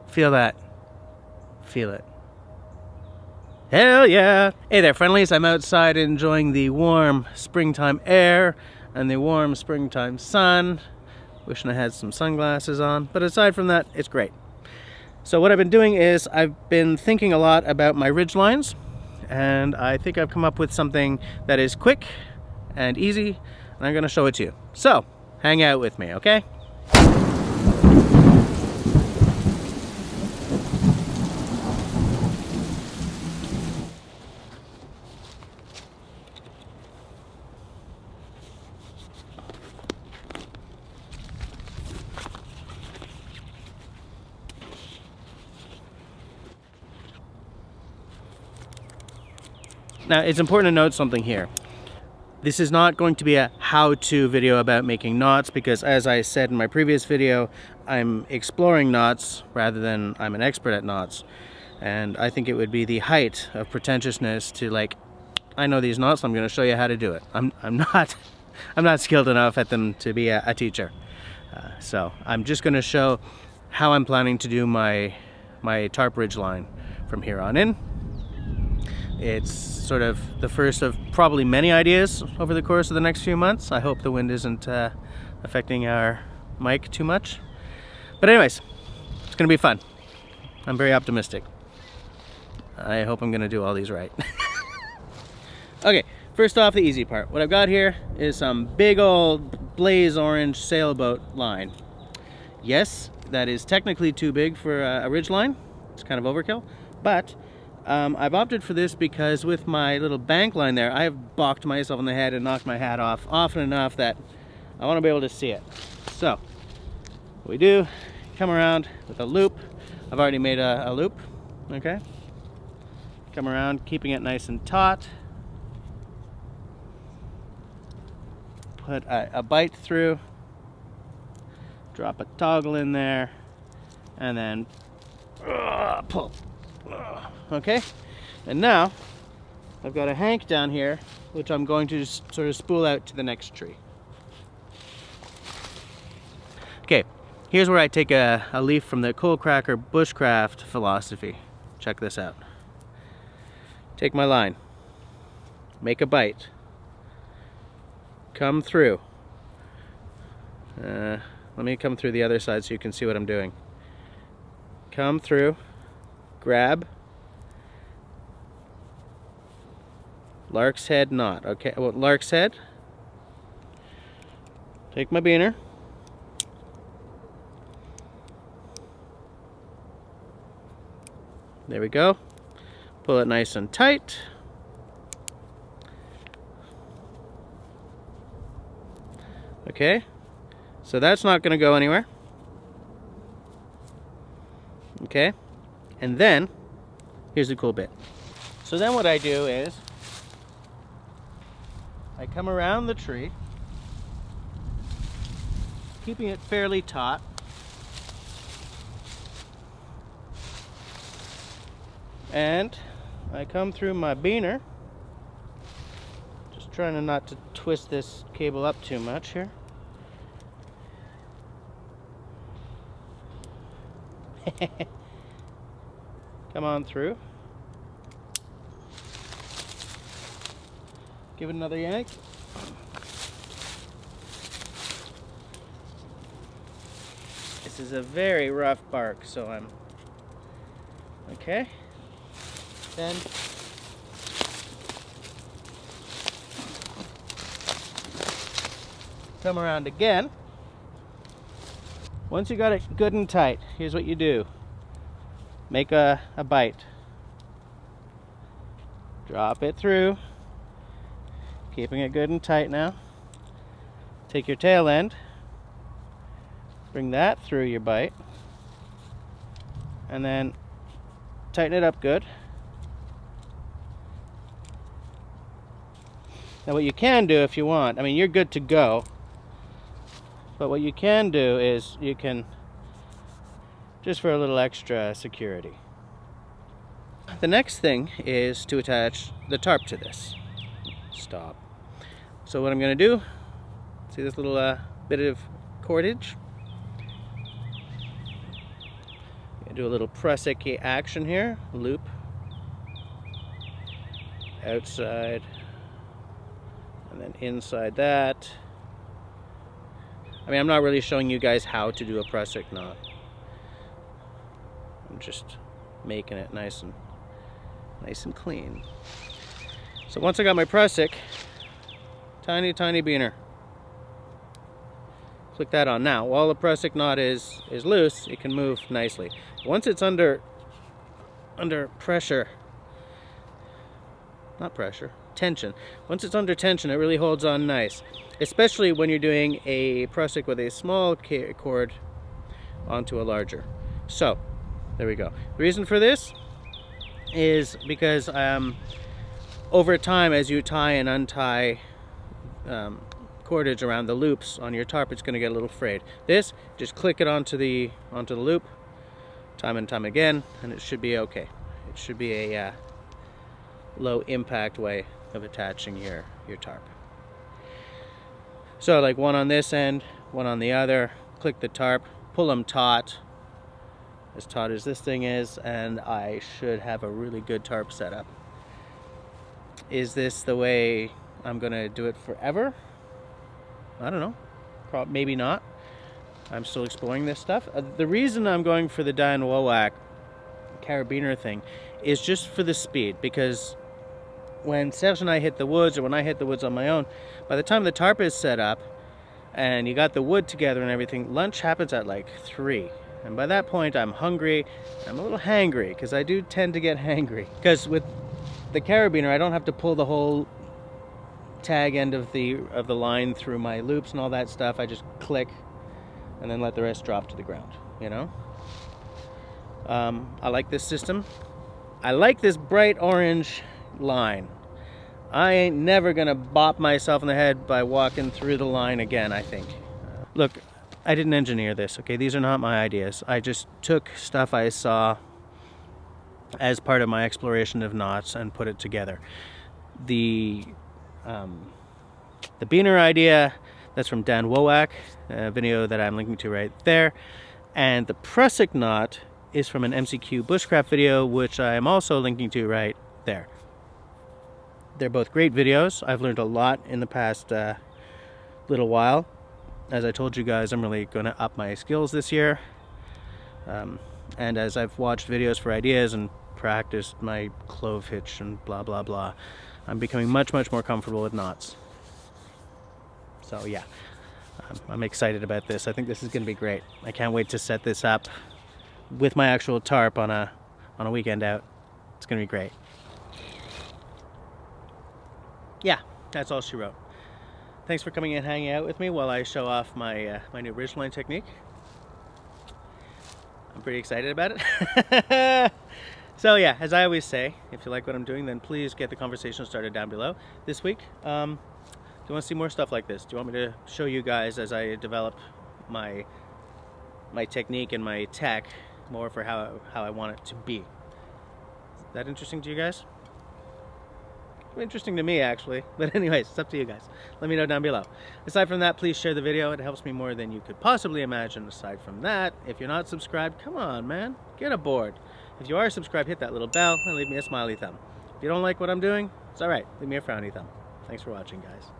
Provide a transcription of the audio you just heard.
Feel that. Feel it. Hell yeah! Hey there, friendlies. I'm outside enjoying the warm springtime air and the warm springtime sun. Wishing I had some sunglasses on, but aside from that, it's great. So what I've been doing is I've been thinking a lot about my ridgelines, and I think I've come up with something that is quick and easy, and I'm going to show it to you. So, hang out with me, okay? Now, it's important to note something here. This is not going to be a how-to video about making knots, because as I said in my previous video, I'm exploring knots rather than I'm an expert at knots. And I think it would be the height of pretentiousness to, like, I know these knots, I'm going to show you how to do it. I'm not skilled enough at them to be a teacher. So I'm just going to show how I'm planning to do my tarp ridge line from here on in. It's sort of the first of probably many ideas over the course of the next few months. I hope the wind isn't affecting our mic too much. But anyways, it's going to be fun. I'm very optimistic. I hope I'm going to do all these right. Okay, first off, the easy part. What I've got here is some big old blaze orange sailboat line. Yes, that is technically too big for a ridge line. It's kind of overkill, but I've opted for this because with my little bank line there, I have balked myself on the head and knocked my hat off often enough that I want to be able to see it. So, what we do, come around with a loop. I've already made a loop, okay? Come around, keeping it nice and taut. Put a bite through. Drop a toggle in there. And then pull. Okay, and now I've got a hank down here which I'm going to just sort of spool out to the next tree. Okay, here's where I take a leaf from the coal cracker bushcraft philosophy. Check this out. Take my line, make a bite, come through. Let me come through the other side so you can see what I'm doing. Come through, grab, lark's head knot. Okay, well, lark's head. Take my beaner. There we go. Pull it nice and tight. Okay, so that's not going to go anywhere. Okay, and then here's the cool bit. So then what I do is I come around the tree, keeping it fairly taut. And I come through my beaner, just trying not to twist this cable up too much here. Come on through. Give it another yank. This is a very rough bark, so I'm okay. Then come around again. Once you got it good and tight, here's what you do. Make a bite. Drop it through. Keeping it good and tight now. Take your tail end, bring that through your bite, and then tighten it up good. Now what you can do if you want, I mean you're good to go, but what you can do is you can, just for a little extra security. The next thing is to attach the tarp to this. Stop. So what I'm going to do, see this little bit of cordage? Do a little press-icky action here. Loop. Outside. And then inside that. I mean, I'm not really showing you guys how to do a press-ick knot. I'm just making it nice and clean. So once I got my press-ick, tiny beaner. Click that on. Now, while the press-ick knot is loose, it can move nicely. Once it's under pressure, not pressure, tension. Once it's under tension, it really holds on nice, especially when you're doing a press-ick with a small cord onto a larger. So, there we go. The reason for this is because over time, as you tie and untie cordage around the loops on your tarp, it's going to get a little frayed. This, just click it onto the loop time and time again, and it should be okay. It should be a low impact way of attaching your tarp. So like one on this end, one on the other, click the tarp, pull them taut as this thing is, and I should have a really good tarp setup. Is this the way I'm gonna do it forever? I don't know, maybe not. I'm still exploring this stuff. The reason I'm going for the Dan Wowack carabiner thing is just for the speed, because when Serge and I hit the woods, or when I hit the woods on my own, by the time the tarp is set up and you got the wood together and everything, lunch happens at like 3. And by that point I'm hungry, I'm a little hangry, because I do tend to get hangry. Because with the carabiner I don't have to pull the whole tag end of the line through my loops and all that stuff. I just click and then let the rest drop to the ground, you know? I like this system. I like this bright orange line. I ain't never gonna bop myself in the head by walking through the line again, I think. Look, I didn't engineer this, okay? These are not my ideas. I just took stuff I saw as part of my exploration of knots and put it together. The beaner idea, that's from Dan Wowack, a video that I'm linking to right there. And the press-ick knot is from an MCQ Bushcraft video, which I am also linking to right there. They're both great videos. I've learned a lot in the past little while. As I told you guys, I'm really going to up my skills this year. And as I've watched videos for ideas and practiced my clove hitch and blah blah blah, I'm becoming much more comfortable with knots. So yeah, I'm excited about this. I think this is going to be great. I can't wait to set this up with my actual tarp on a weekend out. It's going to be great. Yeah, that's all she wrote. Thanks for coming and hanging out with me while I show off my my new ridgeline technique. I'm pretty excited about it. So yeah, as I always say, if you like what I'm doing, then please get the conversation started down below. This week, do you want to see more stuff like this? Do you want me to show you guys as I develop my technique and my tech more for how I want it to be? Is that interesting to you guys? Interesting to me, actually. But anyways, it's up to you guys. Let me know down below. Aside from that, please share the video. It helps me more than you could possibly imagine. Aside from that, if you're not subscribed, come on, man. Get aboard. If you are subscribed, hit that little bell and leave me a smiley thumb. If you don't like what I'm doing, it's alright. Leave me a frowny thumb. Thanks for watching, guys.